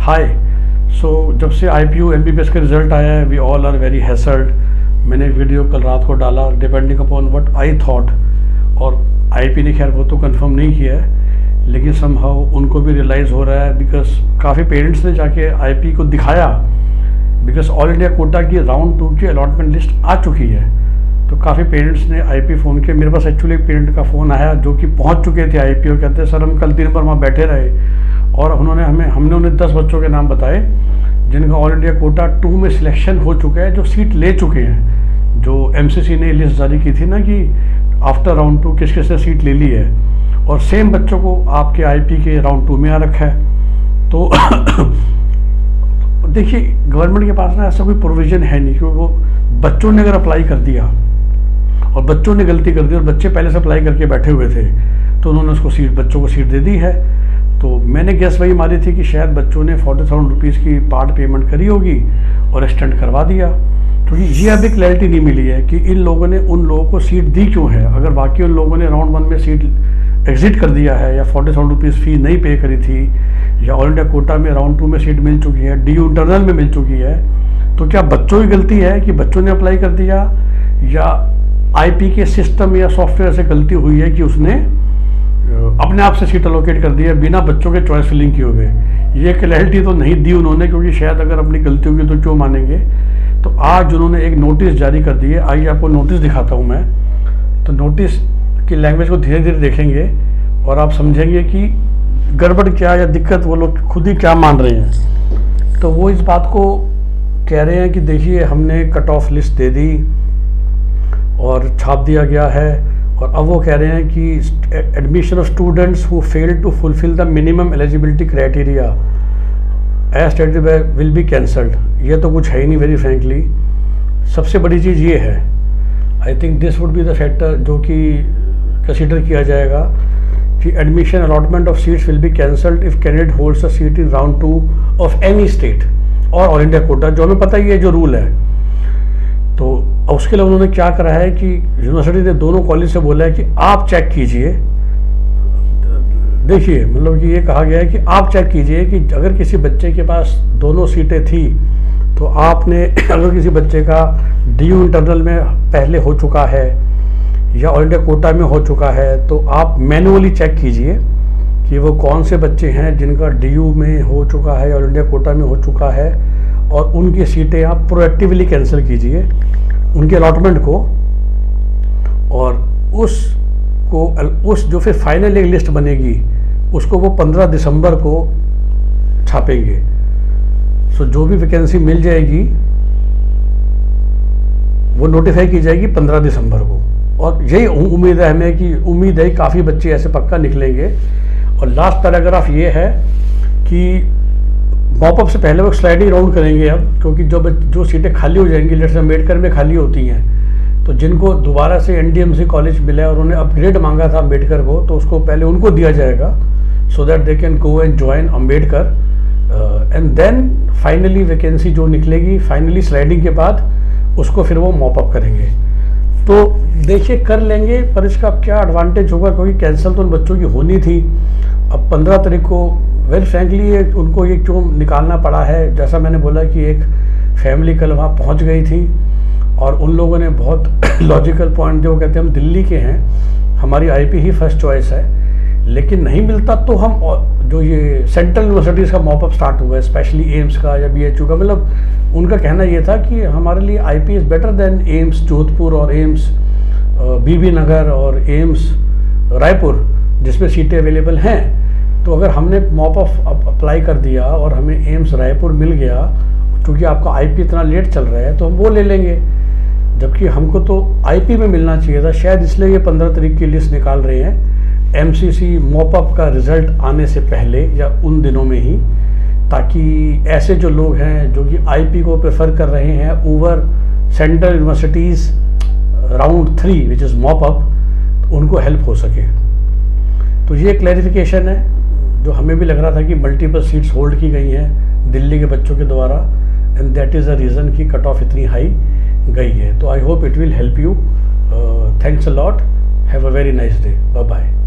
हाय। जब से IPU MBBS का रिज़ल्ट आया है, वी ऑल आर वेरी हैसल्ड। मैंने एक वीडियो कल रात को डाला depending upon what I thought, और IP ने खैर वो तो कंफर्म नहीं किया है, लेकिन समहाउ उनको भी रियलाइज़ हो रहा है, बिकॉज काफ़ी पेरेंट्स ने जाके IP को दिखाया, बिकॉज ऑल इंडिया कोटा की राउंड 2 की अलॉटमेंट लिस्ट आ चुकी है। तो काफ़ी पेरेंट्स ने IP फ़ोन किया। मेरे पास एक्चुअली एक पेरेंट का फ़ोन आया जो कि पहुंच चुके थे IP, और कहते हैं सर हम कल दिन भर वहाँ बैठे रहे, और हमने उन्हें 10 बच्चों के नाम बताए जिनका ऑल इंडिया कोटा 2 में सिलेक्शन हो चुका है, जो सीट ले चुके हैं। जो MCC ने लिस्ट जारी की थी ना कि आफ्टर राउंड 2 किस किस ने सीट ले ली है, और सेम बच्चों को आपके IP के राउंड 2 में आ रखा है। तो देखिए, गवर्नमेंट के पास ना ऐसा कोई प्रोविज़न है नहीं, क्योंकि वो बच्चों ने अगर अप्लाई कर दिया और बच्चों ने गलती कर दी और बच्चे पहले से अप्लाई करके बैठे हुए थे, तो उन्होंने बच्चों को सीट दे दी है। तो मैंने गेस वही मारी थी कि शायद बच्चों ने 40,000 रुपीज़ की पार्ट पेमेंट करी होगी और एक्सटेंड करवा दिया। तो ये अभी क्लैरिटी नहीं मिली है कि इन लोगों ने उन लोगों को सीट दी क्यों है। अगर बाकी उन लोगों ने राउंड 1 में सीट एग्जिट कर दिया है, या 40,000 रुपीज़ फी नहीं पे करी थी, या ऑल इंडिया कोटा में राउंड 2 में सीट मिल चुकी है, DU इंटरनल में मिल चुकी है, तो क्या बच्चों की गलती है कि बच्चों ने अप्लाई कर दिया, या IP के सिस्टम या सॉफ्टवेयर से गलती हुई है कि उसने अपने आप से सीट अलोकेट कर दी है बिना बच्चों के चॉइस फिलिंग किए हुए। ये क्लैरिटी तो नहीं दी उन्होंने, क्योंकि शायद अगर अपनी गलती होगी तो क्यों मानेंगे। तो आज उन्होंने एक नोटिस जारी कर दी है। आइए आपको नोटिस दिखाता हूँ मैं। तो नोटिस की लैंग्वेज को धीरे धीरे देखेंगे और आप समझेंगे कि गड़बड़ क्या या दिक्कत वो लोग खुद ही क्या मान रहे हैं। तो वो इस बात को कह रहे हैं कि देखिए, हमने कट ऑफ लिस्ट दे दी और छाप दिया गया है, और अब वो कह रहे हैं कि admission of students who fail to fulfil the minimum eligibility criteria as stated will be cancelled. ये तो कुछ है ही नहीं, वेरी फ्रेंकली। सबसे बड़ी चीज़ ये है, I think this would be the factor जो कि कंसिडर किया जाएगा, कि admission allotment of seats will be cancelled if candidate holds a seat in round 2 of any state और ऑल इंडिया कोटा। जो हमें पता ही है जो रूल है। तो उसके लिए उन्होंने क्या करा है कि यूनिवर्सिटी ने दोनों कॉलेज से बोला है कि आप चेक कीजिए। देखिए, मतलब कि ये कहा गया है कि आप चेक कीजिए कि अगर किसी बच्चे के पास दोनों सीटें थी, तो आपने अगर किसी बच्चे का DU इंटरनल में पहले हो चुका है या ऑल इंडिया कोटा में हो चुका है, तो आप मैनुअली चेक कीजिए कि वो कौन से बच्चे हैं जिनका DU में हो चुका है या ऑल इंडिया कोटा में हो चुका है, और उनकी सीटें आप प्रोएक्टिवली कैंसिल कीजिए, उनके अलॉटमेंट को, और उस जो फिर फाइनल एक लिस्ट बनेगी उसको वो 15 दिसंबर को छापेंगे। जो भी वैकेंसी मिल जाएगी वो नोटिफाई की जाएगी 15 दिसंबर को, और यही उम्मीद है हमें कि काफ़ी बच्चे ऐसे पक्का निकलेंगे। और लास्ट पैराग्राफ ये है कि मॉपअप से पहले वो स्लाइडिंग राउंड करेंगे अब, क्योंकि जो सीटें खाली हो जाएंगी, लेट्स अम्बेडकर में खाली होती हैं, तो जिनको दोबारा से NDMC कॉलेज मिला है और उन्होंने अपग्रेड मांगा था अम्बेडकर को, तो उसको पहले उनको दिया जाएगा, so that they can go and join Ambedkar, and then finally vacancy जो निकलेगी फाइनली स्लाइडिंग के बाद उसको फिर वो मॉपअप करेंगे। तो देखिए, कर लेंगे, पर इसका क्या एडवांटेज होगा, क्योंकि कैंसिल तो उन बच्चों की होनी थी। अब 15 तारीख को वेरी फ्रैंकली उनको ये क्यों निकालना पड़ा है, जैसा मैंने बोला कि एक फैमिली कल वहाँ पहुँच गई थी और उन लोगों ने बहुत लॉजिकल पॉइंट दिए। वो कहते हैं हम दिल्ली के हैं, हमारी IP ही फर्स्ट चॉइस है, लेकिन नहीं मिलता तो हम जो ये सेंट्रल यूनिवर्सिटीज़ का मॉपअप स्टार्ट हुआ है, स्पेशली एम्स का या BHU का, मतलब उनका कहना ये था कि हमारे लिए IP is better than AIIMS Jodhpur और एम्स BB नगर और एम्स रायपुर, जिसमें सीटें अवेलेबल हैं। तो अगर हमने मॉपअप अप्लाई कर दिया और हमें एम्स रायपुर मिल गया, क्योंकि आपका IP इतना लेट चल रहा है, तो हम वो ले लेंगे, जबकि हमको तो IP में मिलना चाहिए था। शायद इसलिए ये 15 तारीख की लिस्ट निकाल रहे हैं, MCC मॉपअप का रिज़ल्ट आने से पहले या उन दिनों में ही, ताकि ऐसे जो लोग हैं जो कि IP को प्रेफर कर रहे हैं over central universities round 3 which is mop up, उनको हेल्प हो सके। तो ये क्लैरिफिकेशन है जो हमें भी लग रहा था कि मल्टीपल सीट्स होल्ड की गई हैं दिल्ली के बच्चों के द्वारा, and that is the reason कि कट ऑफ इतनी हाई गई है। तो I hope it will help you. Thanks a lot, have a very nice day, bye bye.